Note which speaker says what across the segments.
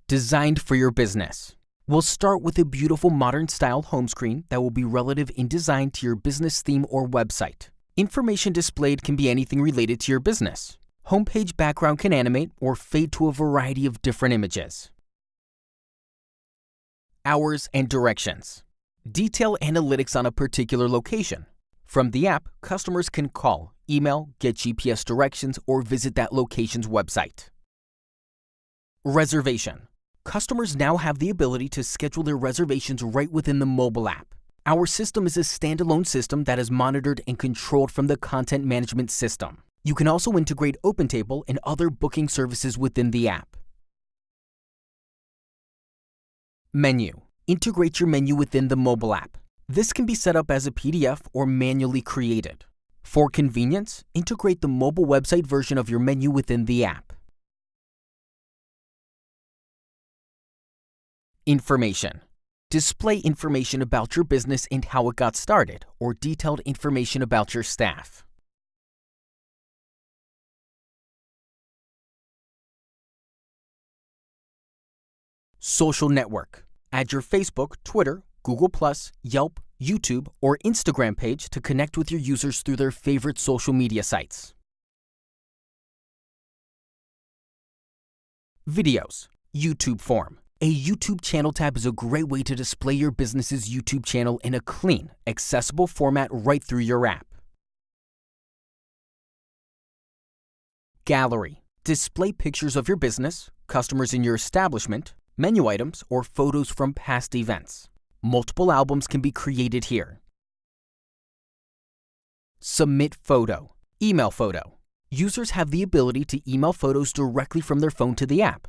Speaker 1: Designed for your business. We'll start with a beautiful modern-style home screen that will be relative in design to your business theme or website. Information displayed can be anything related to your business. Homepage background can animate or fade to a variety of different images. Hours and directions. Detail analytics on a particular location. From the app, customers can call, email, get GPS directions, or visit that location's website. Reservation. Customers now have the ability to schedule their reservations right within the mobile app. Our system is a standalone system that is monitored and controlled from the content management system. You can also integrate OpenTable and other booking services within the app. Menu. Integrate your menu within the mobile app. This can be set up as a PDF or manually created. For convenience, integrate the mobile website version of your menu within the app. Information. Display information about your business and how it got started, or detailed information about your staff. Social network. Add your Facebook, Twitter, Google+, Yelp, YouTube, or Instagram page to connect with your users through their favorite social media sites. Videos. YouTube form. A YouTube channel tab is a great way to display your business's YouTube channel in a clean, accessible format right through your app. Gallery. Display pictures of your business, customers in your establishment, menu items, or photos from past events. Multiple albums can be created here. Submit photo. Email photo. Users have the ability to email photos directly from their phone to the app.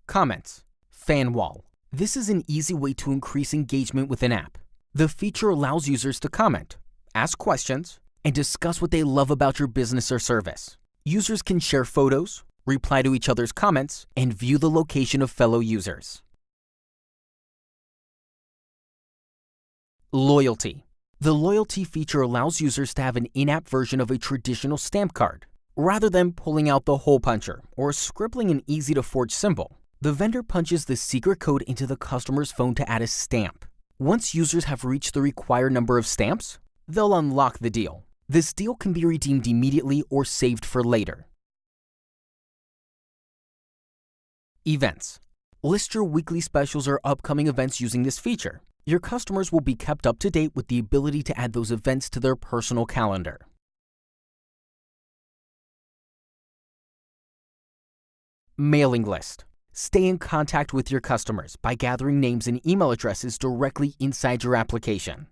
Speaker 1: Comments. Fan wall. This is an easy way to increase engagement with an app. The feature allows users to comment, ask questions, and discuss what they love about your business or service. Users can share photos, reply to each other's comments, and view the location of fellow users. Loyalty. The loyalty feature allows users to have an in-app version of a traditional stamp card. Rather than pulling out the hole puncher or scribbling an easy-to-forge symbol, the vendor punches the secret code into the customer's phone to add a stamp. Once users have reached the required number of stamps, they'll unlock the deal. This deal can be redeemed immediately or saved for later. Events. List your weekly specials or upcoming events using this feature. Your customers will be kept up to date with the ability to add those events to their personal calendar. Mailing list. Stay in contact with your customers by gathering names and email addresses directly inside your application.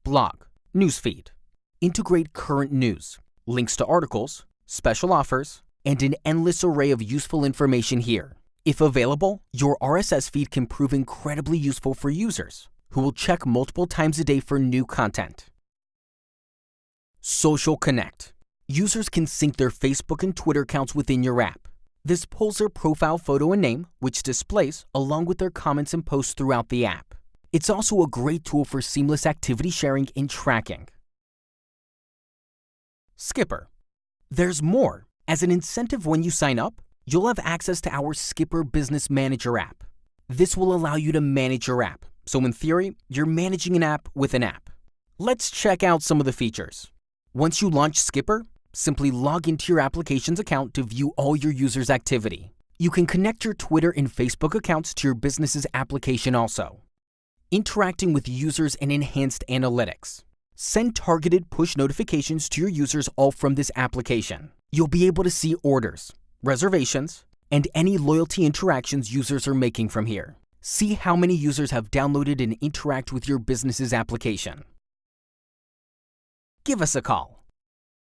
Speaker 1: Blog. Newsfeed. Integrate current news, links to articles, special offers, and an endless array of useful information here. If available, your RSS feed can prove incredibly useful for users who will check multiple times a day for new content. Social Connect. Users can sync their Facebook and Twitter accounts within your app. This pulls their profile photo and name, which displays along with their comments and posts throughout the app. It's also a great tool for seamless activity sharing and tracking. Skipper. There's more. As an incentive when you sign up, you'll have access to our Skipper Business Manager app. This will allow you to manage your app. So in theory, you're managing an app with an app. Let's check out some of the features. Once you launch Skipper, simply log into your application's account to view all your users' activity. You can connect your Twitter and Facebook accounts to your business's application also. Interacting with users and enhanced analytics. Send targeted push notifications to your users all from this application. You'll be able to see orders, reservations, and any loyalty interactions users are making from here. See how many users have downloaded and interact with your business's application. Give us a call.